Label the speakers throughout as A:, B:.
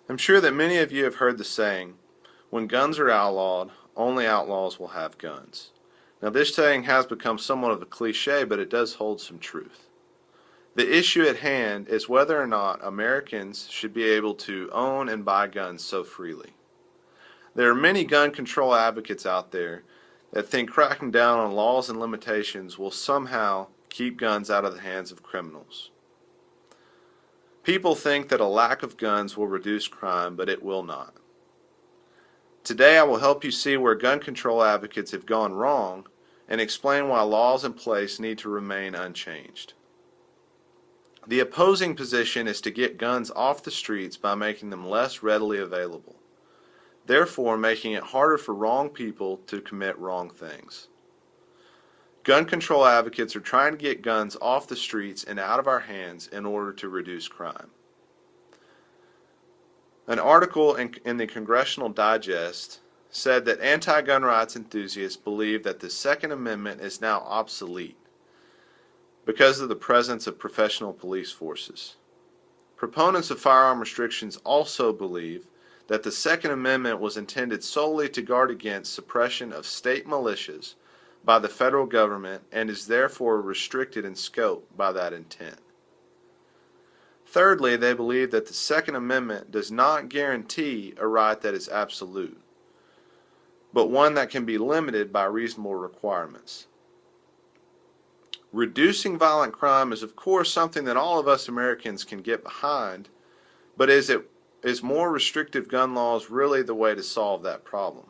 A: I'm sure that many of you have heard the saying, when guns are outlawed, only outlaws will have guns. Now, this saying has become somewhat of a cliche, but it does hold some truth. The issue at hand is whether or not Americans should be able to own and buy guns so freely. There are many gun control advocates out there that think cracking down on laws and limitations will somehow keep guns out of the hands of criminals. People think that a lack of guns will reduce crime, but it will not. Today I will help you see where gun control advocates have gone wrong and explain why laws in place need to remain unchanged. The opposing position is to get guns off the streets by making them less readily available, therefore making it harder for wrong people to commit wrong things. Gun control advocates are trying to get guns off the streets and out of our hands in order to reduce crime. An article in the Congressional Digest said that anti-gun rights enthusiasts believe that the Second Amendment is now obsolete because of the presence of professional police forces. Proponents of firearm restrictions also believe that the Second Amendment was intended solely to guard against suppression of state militias by the federal government and is therefore restricted in scope by that intent. Thirdly, they believe that the Second Amendment does not guarantee a right that is absolute, but one that can be limited by reasonable requirements. Reducing violent crime is of course something that all of us Americans can get behind, but is more restrictive gun laws really the way to solve that problem?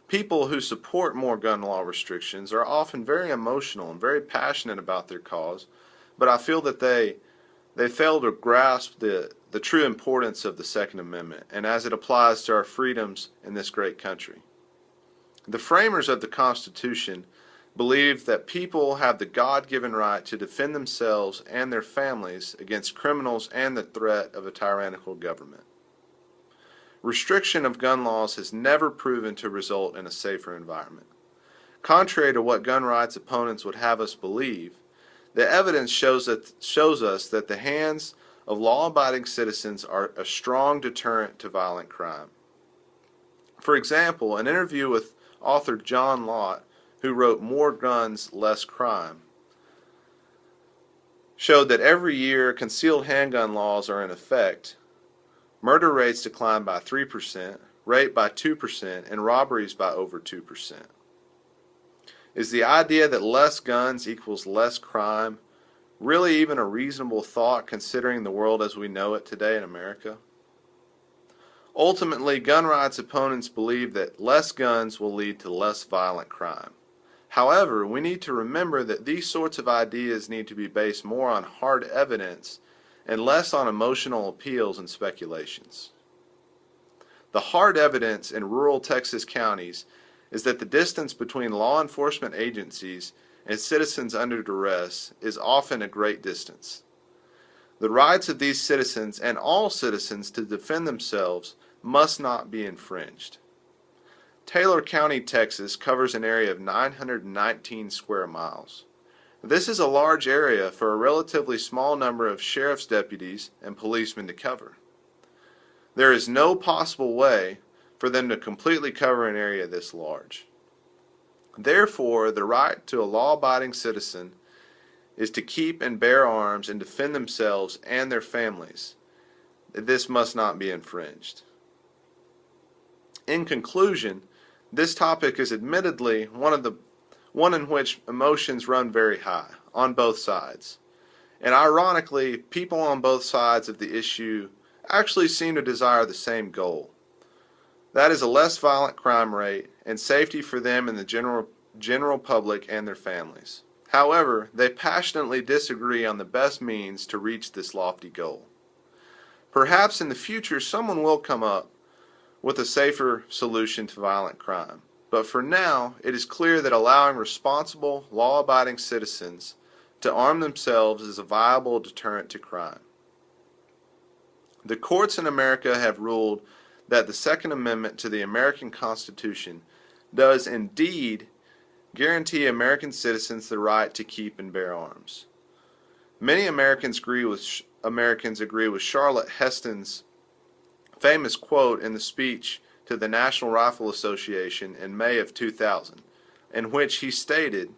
A: People who support more gun law restrictions are often very emotional and very passionate about their cause, but I feel that they fail to grasp the true importance of the Second Amendment and as it applies to our freedoms in this great country. The framers of the Constitution believed that people have the God-given right to defend themselves and their families against criminals and the threat of a tyrannical government. Restriction of gun laws has never proven to result in a safer environment. Contrary to what gun rights opponents would have us believe, the evidence shows us that the hands of law-abiding citizens are a strong deterrent to violent crime. For example, an interview with author John Lott, who wrote More Guns, Less Crime, showed that every year concealed handgun laws are in effect, murder rates decline by 3%, rape by 2%, and robberies by over 2%. Is the idea that less guns equals less crime really even a reasonable thought considering the world as we know it today in America? Ultimately, gun rights opponents believe that less guns will lead to less violent crime. However, we need to remember that these sorts of ideas need to be based more on hard evidence and less on emotional appeals and speculations. The hard evidence in rural Texas counties is that the distance between law enforcement agencies and citizens under duress is often a great distance. The rights of these citizens and all citizens to defend themselves must not be infringed. Taylor County, Texas covers an area of 919 square miles. This is a large area for a relatively small number of sheriff's deputies and policemen to cover. There is no possible way for them to completely cover an area this large. Therefore, the right to a law-abiding citizen is to keep and bear arms and defend themselves and their families. This must not be infringed. In conclusion, this topic is admittedly one in which emotions run very high on both sides. And ironically, people on both sides of the issue actually seem to desire the same goal. That is a less violent crime rate and safety for them and the general public and their families. However, they passionately disagree on the best means to reach this lofty goal. Perhaps in the future someone will come up with a safer solution to violent crime. But for now, it is clear that allowing responsible, law-abiding citizens to arm themselves is a viable deterrent to crime. The courts in America have ruled that the Second Amendment to the American Constitution does indeed guarantee American citizens the right to keep and bear arms. Many Americans agree Americans agree with Charlotte Heston's famous quote in the speech to the National Rifle Association in May of 2000, in which he stated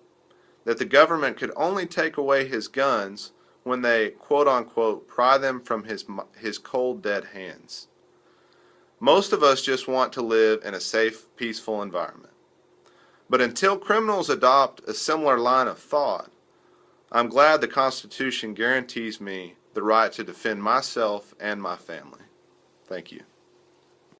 A: that the government could only take away his guns when they, quote-unquote, pry them from his cold, dead hands. Most of us just want to live in a safe, peaceful environment. But until criminals adopt a similar line of thought, I'm glad the Constitution guarantees me the right to defend myself and my family. Thank you.